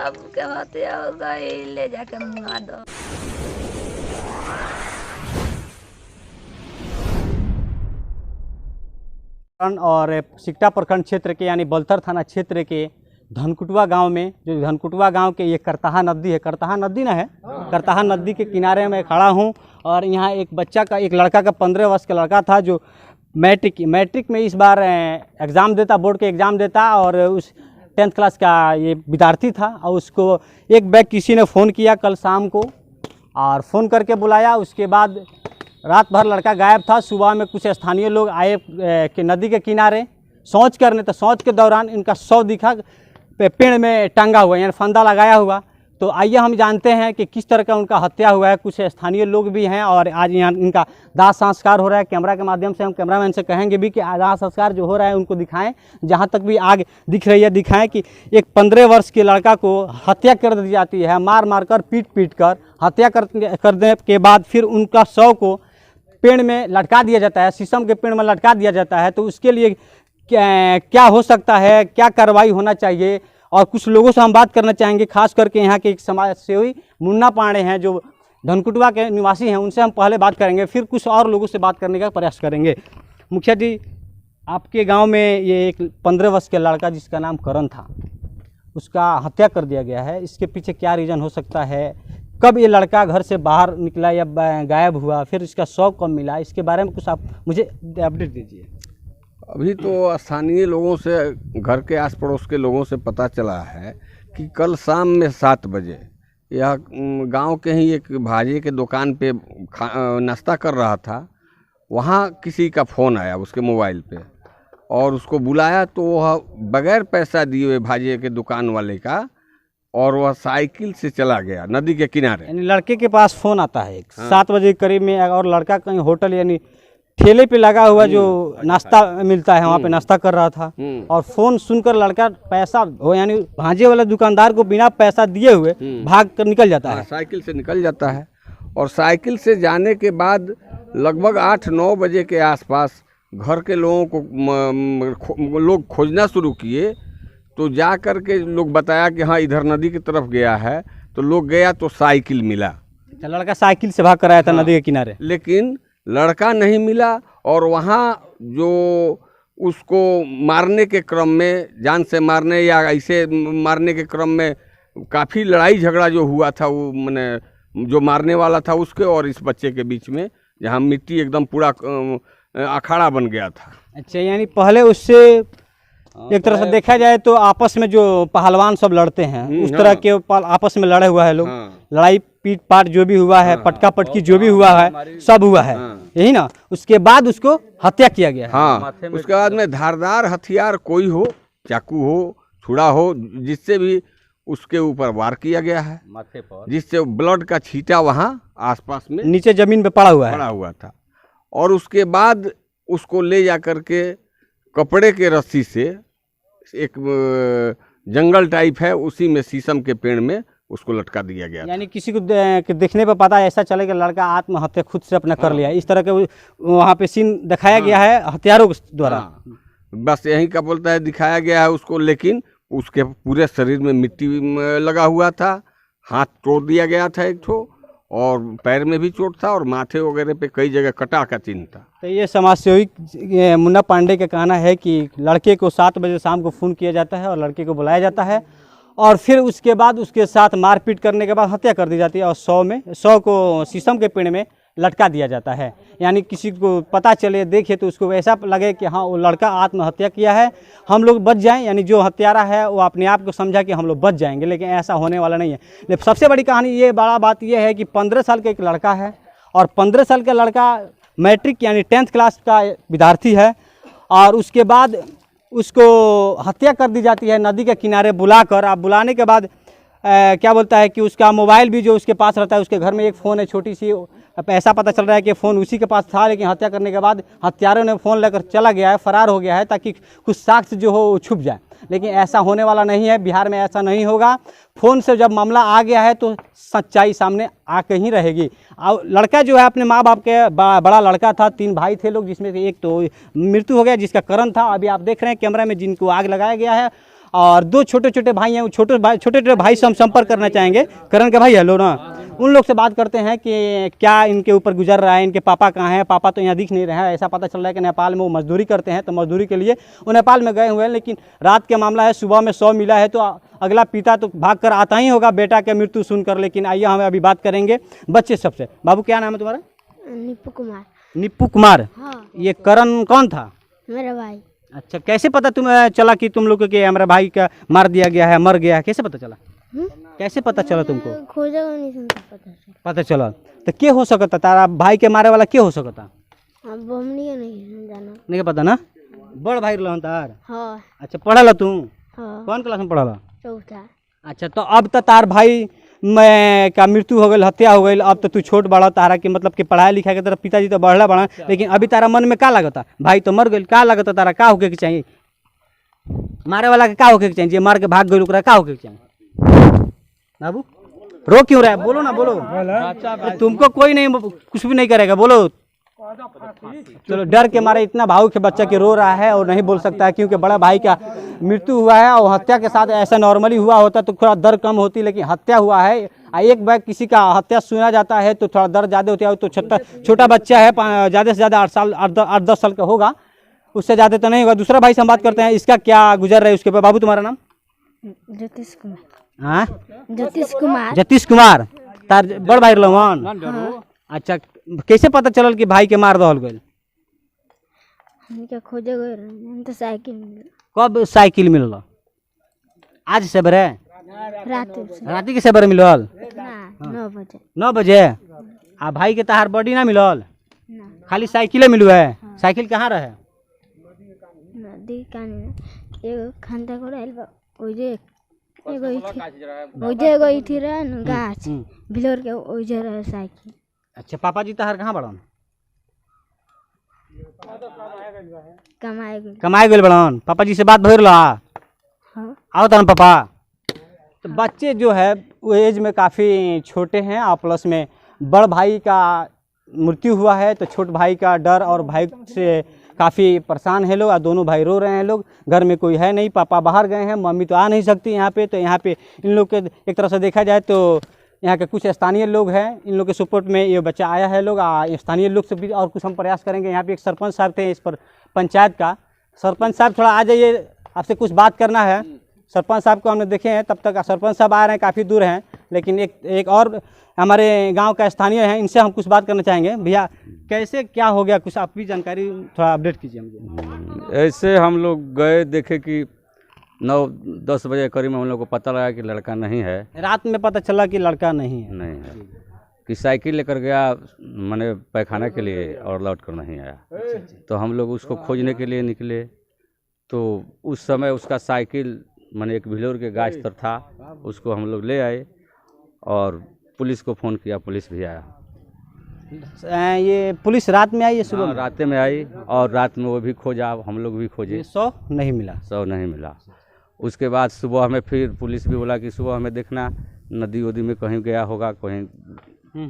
सबके हत्या हो गई, ले जाके मुआ दो। और सिकटा प्रखंड क्षेत्र के यानी बलथर थाना क्षेत्र के धनकुटवा गांव में, जो धनकुटवा गांव के ये करताहा नदी है, करताहा नदी ना है, करताहा नदी के किनारे में खड़ा हूं। और यहाँ एक बच्चा का, एक लड़का का 15 वर्ष का लड़का था जो मैट्रिक में इस बार एग्ज़ाम देता, बोर्ड के एग्ज़ाम देता, और उस 10th क्लास का ये विद्यार्थी था। और उसको एक बैग किसी ने फ़ोन किया कल शाम को, और फ़ोन करके बुलाया। उसके बाद रात भर लड़का गायब था। सुबह में कुछ स्थानीय लोग आए कि नदी के किनारे शौच करने, तो शौच के दौरान इनका शव दिखा पेड़ में टंगा हुआ, यानी फंदा लगाया हुआ। तो आइए हम जानते हैं कि किस तरह का उनका हत्या हुआ है। कुछ स्थानीय लोग भी हैं और आज यहाँ इनका दाह संस्कार हो रहा है। कैमरा के माध्यम से हम कैमरामैन से कहेंगे भी कि दाह संस्कार जो हो रहा है उनको दिखाएं, जहाँ तक भी आग दिख रही है दिखाएं कि एक 15 वर्ष के लड़का को हत्या कर दी जाती है, मार मार कर, पीट कर हत्या करने के बाद फिर उनका शव को पेड़ में लटका दिया जाता है, शीशम के पेड़ में लटका दिया जाता है। तो उसके लिए क्या हो सकता है, क्या कार्रवाई होना चाहिए, और कुछ लोगों से हम बात करना चाहेंगे। खास करके यहाँ के एक समाज सेवी मुन्ना पांडे हैं जो धनकुटवा के निवासी हैं, उनसे हम पहले बात करेंगे, फिर कुछ और लोगों से बात करने का प्रयास करेंगे। मुखिया जी, आपके गांव में ये एक 15 वर्ष के लड़का जिसका नाम करण था, उसका हत्या कर दिया गया है, इसके पीछे क्या रीज़न हो सकता है? कब ये लड़का घर से बाहर निकला या गायब हुआ, फिर इसका शव कब मिला, इसके बारे में कुछ आप मुझे अपडेट दीजिए। अभी तो स्थानीय लोगों से, घर के आस पड़ोस के लोगों से पता चला है कि कल शाम में 7 बजे यह गांव के ही एक भाजी के दुकान पे नाश्ता कर रहा था। वहां किसी का फ़ोन आया उसके मोबाइल पे और उसको बुलाया, तो वह बगैर पैसा दिए हुए भाजी के दुकान वाले का, और वह साइकिल से चला गया नदी के किनारे। यानी लड़के के पास फ़ोन आता है 7 बजे के करीब में, और लड़का कहीं होटल यानी ठेले पे लगा हुआ जो नाश्ता मिलता है वहाँ पे नाश्ता कर रहा था। और फ़ोन सुनकर लड़का पैसा हो, यानी भांजे वाले दुकानदार को बिना पैसा दिए हुए भाग कर निकल जाता है। साइकिल से निकल जाता है, और साइकिल से जाने के बाद लगभग 8-9 बजे के आसपास घर के लोगों को लोग खोजना शुरू किए। तो जा कर के लोग बताया कि हाँ इधर नदी की तरफ गया है। तो लोग गया तो साइकिल मिला। लड़का साइकिल से भाग कर आया था नदी के किनारे, लेकिन लड़का नहीं मिला। और वहाँ जो उसको मारने के क्रम में, जान से मारने या ऐसे मारने के क्रम में काफ़ी लड़ाई झगड़ा जो हुआ था, वो मैंने जो मारने वाला था उसके और इस बच्चे के बीच में, जहाँ मिट्टी एकदम पूरा अखाड़ा बन गया था। अच्छा, यानी पहले उससे एक तरह से देखा जाए तो आपस में जो पहलवान सब लड़ते हैं उस तरह के आपस में लड़े हुआ है लोग। लड़ाई पीट पाट जो भी हुआ है, पटका पटकी जो भी हुआ है, सब हुआ है, यही ना। उसके बाद उसको हत्या किया गया है। हाँ, उसके बाद में धारदार हथियार कोई हो, चाकू हो, छुरा हो, जिससे भी उसके ऊपर वार किया गया है माथे पर, जिससे ब्लड का छींटा वहाँ आसपास में नीचे जमीन पे पड़ा हुआ था। और उसके बाद उसको ले जा करके कपड़े के रस्सी से, एक जंगल टाइप है उसी में, शीशम के पेड़ में उसको लटका दिया गया। यानी किसी को देखने पर पता ऐसा चले कि लड़का आत्महत्या खुद से अपना कर लिया, इस तरह के वहाँ पे सीन दिखाया गया है हथियारों के द्वारा। बस यही का बोलता है दिखाया गया है उसको, लेकिन उसके पूरे शरीर में मिट्टी लगा हुआ था, हाथ तोड़ दिया गया था एक ठो, और पैर में भी चोट था, और माथे वगैरह पे कई जगह कटा का चिन्ह था। तो ये समाज सेवी मुन्ना पांडे का कहना है कि लड़के को 7 बजे शाम को फ़ोन किया जाता है और लड़के को बुलाया जाता है, और फिर उसके बाद उसके साथ मारपीट करने के बाद हत्या कर दी जाती है, और 100 को शीशम के पेड़ में लटका दिया जाता है। यानी किसी को पता चले, देखे तो उसको ऐसा लगे कि हाँ वो लड़का आत्महत्या किया है, हम लोग बच जाएं, यानी जो हत्यारा है वो अपने आप को समझा कि हम लोग बच जाएंगे, लेकिन ऐसा होने वाला नहीं है। लेकिन सबसे बड़ी कहानी ये, बड़ा बात ये है कि 15 साल का एक लड़का है, और 15 साल का लड़का मैट्रिक यानी 10th क्लास का विद्यार्थी है, और उसके बाद उसको हत्या कर दी जाती है नदी के किनारे बुलाकर। अब बुलाने के बाद क्या बोलता है कि उसका मोबाइल भी जो उसके पास रहता है, उसके घर में एक फ़ोन है छोटी सी, ऐसा पता चल रहा है कि फ़ोन उसी के पास था, लेकिन हत्या करने के बाद हत्यारों ने फ़ोन लेकर चला गया है, फरार हो गया है, ताकि कुछ साक्ष्य जो हो वो छुप जाए। लेकिन ऐसा होने वाला नहीं है, बिहार में ऐसा नहीं होगा। फ़ोन से जब मामला आ गया है तो सच्चाई सामने आके ही रहेगी। और लड़का जो है अपने माँ बाप के बड़ा लड़का था, 3 भाई थे लोग, जिसमें से एक तो मृत्यु हो गया जिसका करण था। अभी आप देख रहे हैं कैमरा में जिनको आग लगाया गया है, और 2 छोटे छोटे भाई हैं, वो छोटे छोटे भाई से हम संपर्क करना चाहेंगे। करण के भाई हेलो ना, उन लोग से बात करते हैं कि क्या इनके ऊपर गुजर रहा है, इनके पापा कहाँ हैं। पापा तो यहाँ दिख नहीं रहे हैं, ऐसा पता चल रहा है कि नेपाल में वो मजदूरी करते हैं, तो मजदूरी के लिए वो नेपाल में गए हुए हैं। लेकिन रात के मामला है, सुबह में 100 मिला है, तो अगला पिता तो भाग कर आता ही होगा बेटा के मृत्यु सुनकर। लेकिन आइए हम अभी बात करेंगे बच्चे सबसे। बाबू क्या नाम है तुम्हारा? निप्पू कुमार। निप्पू कुमार। हाँ, ये करण कौन था? मेरा भाई। अच्छा, कैसे पता तुम्हें चला कि तुम लोग के हमारे भाई का मार दिया गया है, मर गया है? कैसे पता चला? कैसे पता चला तुमको? खोजा नहीं सुनता पता चला। तो क्या हो सकता तारा भाई के मारे वाला क्या हो सकता? अब हमनी नहीं जाना। नहीं पता ना, बड़ भाई रहन तार। हाँ। अच्छा, पढ़ल तू? हाँ। कौन क्लास में पढ़ल? चौथा। अच्छा, तो अब तो तार भाई में का मृत्यु हो गई, हत्या हो गई, अब तो तू छोट बड़ा, तारा के मतलब कि पढ़ाई लिखाई के तरफ पिताजी तो बढ़ला बड़ा, लेकिन अभी तारा मन में का लगता? भाई तो मर गई, का लगता तारा? का होके के चाहिए मारे वाला के? का होके के चाहिए? मार के भाग गई ओकरा का होके के चाहिए? बाबू रो क्यों रहा है? बोलो ना, बोलो। तुमको कोई नहीं, कुछ भी नहीं करेगा, बोलो। चलो, डर के मारे इतना भावुक है बच्चा कि रो रहा है और नहीं बोल सकता है, क्योंकि बड़ा भाई का मृत्यु हुआ है। और हत्या के साथ ऐसा नॉर्मली हुआ होता तो थोड़ा दर्द कम होती, लेकिन हत्या हुआ है। एक बार किसी का हत्या सुना जाता है तो थोड़ा दर्द ज़्यादा होती है। तो छोटा बच्चा है, ज़्यादा से ज़्यादा 8-10 साल का होगा, उससे ज़्यादा तो नहीं होगा। दूसरा भाई से हम बात करते हैं, इसका क्या गुजर रहा है उसके ऊपर। बाबू तुम्हारा नाम? ज्योतिष कुमार। हाँ, ज्योतिष कुमार। जतीश कुमार। तार बड़ भाई रहन? अच्छा, कैसे पता चलल कि भाई के मार दहल गई? हमके खोजे गए रहे तो साइकिल मिल। कब साइकिल मिलल? आज सेबरे? राती के सेबरे मिलल? ना, 9 बजे। 9 बजे? आ भाई के तहार बॉडी ना मिलल, ना, खाली साइकिले मिलू है? साइकिल कहाँ रहे? नदी काने एगो खंदा को रहल बा, ओजे एगो इथी रहे न गाछ बिलोर के, ओजे रहे साइकिल। अच्छा, पापा जी तहार कहाँ बड़न? कमाए गए बड़न। पापा जी से बात भइल रहा? हाँ। आओ तन पापा। तो बच्चे जो है वो एज में काफ़ी छोटे हैं, और प्लस में बड़ भाई का मृत्यु हुआ है, तो छोट भाई का डर और भाई से काफ़ी परेशान है लोग, और दोनों भाई रो रहे हैं लोग। घर में कोई है नहीं, पापा बाहर गए हैं, मम्मी तो आ नहीं सकती यहाँ पे। तो यहाँ पे इन लोग के एक तरह से देखा जाए तो यहाँ के कुछ स्थानीय लोग हैं, इन लोग के सपोर्ट में ये बच्चा आया है लोग। स्थानीय लोग से भी और कुछ हम प्रयास करेंगे। यहाँ पे एक सरपंच साहब थे इस पर पंचायत का। सरपंच साहब थोड़ा आ जाइए, आपसे कुछ बात करना है। सरपंच साहब को हमने देखे हैं, तब तक सरपंच साहब आ रहे हैं, काफ़ी दूर हैं, लेकिन एक और हमारे गांव का स्थानीय है, इनसे हम कुछ बात करना चाहेंगे। भैया, कैसे क्या हो गया, कुछ आप भी जानकारी थोड़ा अपडेट कीजिए मुझे। ऐसे हम लोग गए, देखे कि 9-10 बजे करीब में हम लोग को पता लगा कि लड़का नहीं है। रात में पता चला कि लड़का नहीं है? नहीं है, कि साइकिल लेकर गया मैंने पैखाना के लिए और लौट कर नहीं आया। तो हम लोग उसको खोजने के लिए निकले, तो उस समय उसका साइकिल मैंने एक भिलोर के गाछ तर था, उसको हम लोग ले आए और पुलिस को फ़ोन किया, पुलिस भी आया। ये पुलिस रात में आई है? सुबह रात में आई, और रात में वो भी खोजा, हम लोग भी खोजे। 100 नहीं मिला? 100 नहीं मिला। उसके बाद सुबह हमें फिर पुलिस भी बोला कि सुबह हमें देखना नदी वदी में कहीं गया होगा, कहीं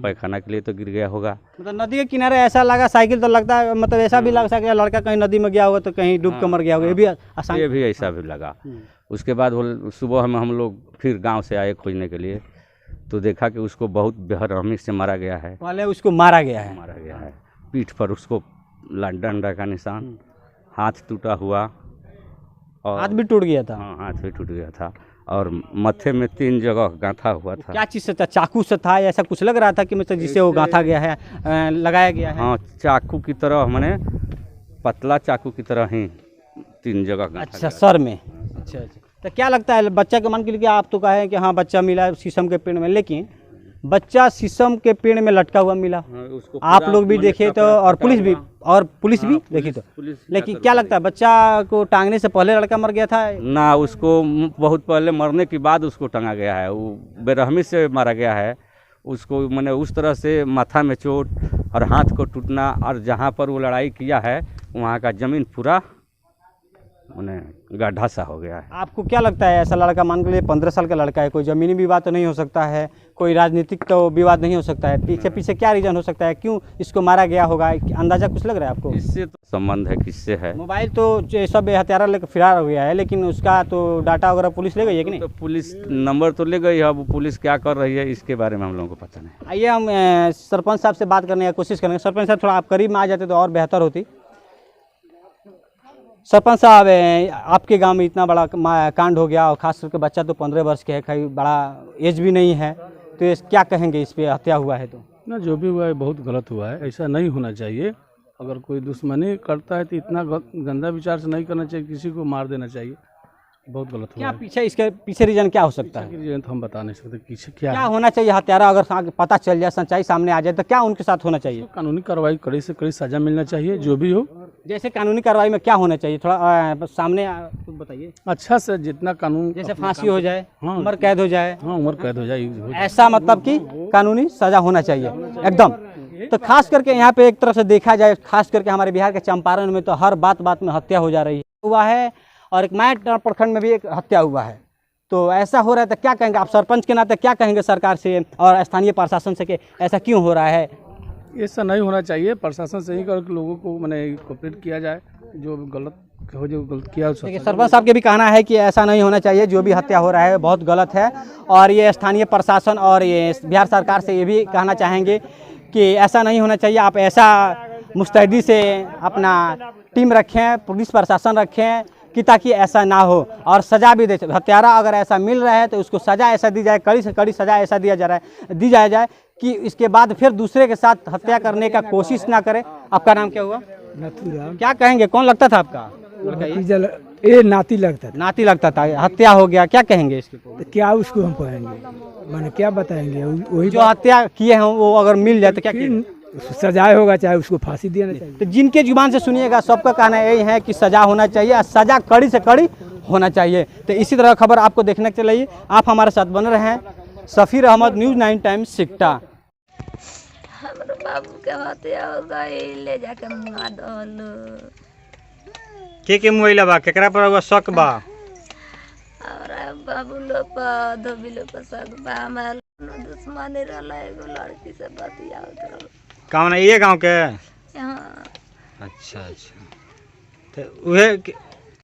पैखाना के लिए तो गिर गया होगा। मतलब नदी के किनारे ऐसा लगा, साइकिल तो लगता है, मतलब ऐसा भी लग सकता है लड़का कहीं नदी में गया होगा तो कहीं डूब कर मर गया होगा, ये भी आसान? ये भी ऐसा भी लगा। उसके बाद सुबह में हम लोग फिर गांव से आए खोजने के लिए, तो देखा कि उसको बहुत बेरहमी से मारा गया है। पहले उसको मारा गया है? मारा गया है, पीठ पर उसको डंडा का निशान, हाथ टूटा हुआ, और हाथ भी टूट गया था? हाँ, हाथ भी टूट गया था, और मत्थे में 3 जगह गांथा हुआ था। क्या चीज़ से था? चाकू से था या ऐसा कुछ लग रहा था कि मतलब जिससे वो गांथा गया है, लगाया गया है? हाँ, चाकू की तरह, मैंने पतला चाकू की तरह ही 3 जगह गांथा। अच्छा, सर में? अच्छा अच्छा। तो क्या लगता है बच्चा के मन के लिए? आप तो कहे कि हाँ बच्चा मिला शीशम के पेड़ में, लेकिन बच्चा शीशम के पेड़ में लटका हुआ मिला, उसको आप लोग भी देखे तो, और पुलिस भी देखी तो, लेकिन क्या लगता है बच्चा को टांगने से पहले लड़का मर गया था? ना, उसको बहुत पहले मरने के बाद उसको टंगा गया है, वो बेरहमी से मारा गया है। उसको मैंने उस तरह से माथा में चोट और हाथ को टूटना, और जहाँ पर वो लड़ाई किया है वहाँ का ज़मीन पूरा मैंने गड्ढा सा हो गया है। आपको क्या लगता है ऐसा लड़का, मान के लिए 15 साल का लड़का है, कोई ज़मीनी विवाद तो नहीं हो सकता है, कोई राजनीतिक तो विवाद नहीं हो सकता है, पीछे पीछे क्या रीज़न हो सकता है, क्यों इसको मारा गया होगा, अंदाज़ा कुछ लग रहा है आपको? इससे तो संबंध है, किससे है? मोबाइल तो ये सब हथियारा लेकर फरार हो गया है, लेकिन उसका तो डाटा वगैरह पुलिस ले गई है कि नहीं? तो पुलिस नंबर तो ले गई है, अब पुलिस क्या कर रही है इसके बारे में हम लोगों को पता नहीं। आइए हम सरपंच साहब से बात करने की कोशिश करेंगे। सरपंच साहब थोड़ा आप करीब में आ जाते तो और बेहतर होती। सरपंच साहब, आपके गांव में इतना बड़ा कांड हो गया और खास करके बच्चा तो 15 वर्ष के है, कहीं बड़ा एज भी नहीं है, तो ये क्या कहेंगे इस पे, हत्या हुआ है तो? ना, जो भी हुआ है बहुत गलत हुआ है, ऐसा नहीं होना चाहिए। अगर कोई दुश्मनी करता है तो इतना गंदा विचार से नहीं करना चाहिए, किसी को मार देना चाहिए, बहुत गलत हुआ क्या है। पीछे, इसके पीछे रीजन क्या हो सकता है? रीजन तो हम बता नहीं सकते पीछे क्या क्या है। होना चाहिए? हत्यारा अगर पता चल जाए, सच्चाई सामने आ जाए, तो क्या उनके साथ होना चाहिए? कानूनी कार्रवाई, कड़ी से कड़ी सजा मिलना चाहिए, जो भी हो। जैसे कानूनी कार्रवाई में क्या होना चाहिए, थोड़ा सामने कुछ बताइए। अच्छा से जितना कानून, जैसे फांसी हो जाए, हाँ। उम्र कैद हो जाए, हाँ, उम्र कैद हो जाए, ऐसा मतलब कि कानूनी सजा होना चाहिए एकदम। तो खास करके यहाँ पे एक तरफ से देखा जाए, खास करके हमारे बिहार के चंपारण में तो हर बात में हत्या हो जा रही हुआ है, और एक मैट प्रखंड में भी एक हत्या हुआ है। तो ऐसा हो रहा है तो क्या कहेंगे आप सरपंच के नाते, क्या कहेंगे सरकार से और स्थानीय प्रशासन से कि ऐसा क्यों हो रहा है? ऐसा नहीं होना चाहिए। प्रशासन से ही कर लोगों को मैंने कोऑपरेट किया जाए, जो गलत हो, जो गलत किया। देखिए, सरपंच साहब के भी कहना है कि ऐसा नहीं होना चाहिए, जो भी हत्या हो रहा है बहुत गलत है, और ये स्थानीय प्रशासन और ये बिहार सरकार से ये भी कहना चाहेंगे कि ऐसा नहीं होना चाहिए। आप ऐसा मुस्तैदी से अपना टीम रखें, पुलिस प्रशासन रखें कि ताकि ऐसा ना हो, और सज़ा भी दे। हत्यारा अगर ऐसा मिल रहा है तो उसको सज़ा ऐसा दी जाए, कड़ी से कड़ी सज़ा ऐसा दी जाए कि इसके बाद फिर दूसरे के साथ हत्या करने का कोशिश ना करे। आपका नाम क्या हुआ? नथुराम। क्या कहेंगे, कौन लगता था आपका? ये नाती लगता था। नाती लगता था, हत्या हो गया, क्या कहेंगे इसके? तो क्या उसको हम कहेंगे, माने क्या बताएंगे? वही जो हत्या किए हैं वो अगर मिल जाए तो क्या किए? सजाए होगा, चाहे उसको फांसी देना चाहिए। तो जिनके जुबान से सुनिएगा सबका कहना यही है कि सजा होना चाहिए, सजा कड़ी से कड़ी होना चाहिए। तो इसी तरह खबर आपको देखने के लिए आप हमारे साथ बने रहे हैं। सफ़ीर अहमद, न्यूज़ 9 टाइम्स, सिकटा। हमारे बाबू के हत्या हो गई, ले जाके मुआ दहलो। के मुआइला बा, केकरा पर हुआ शक बा? और बाबू लोग पर, धोबी लोग पर शक बा। हमारा दुश्मनी रहला, एगो लड़की से बतियावत रहल। कौन है, ये गांव के? यहाँ अच्छा। तो उहे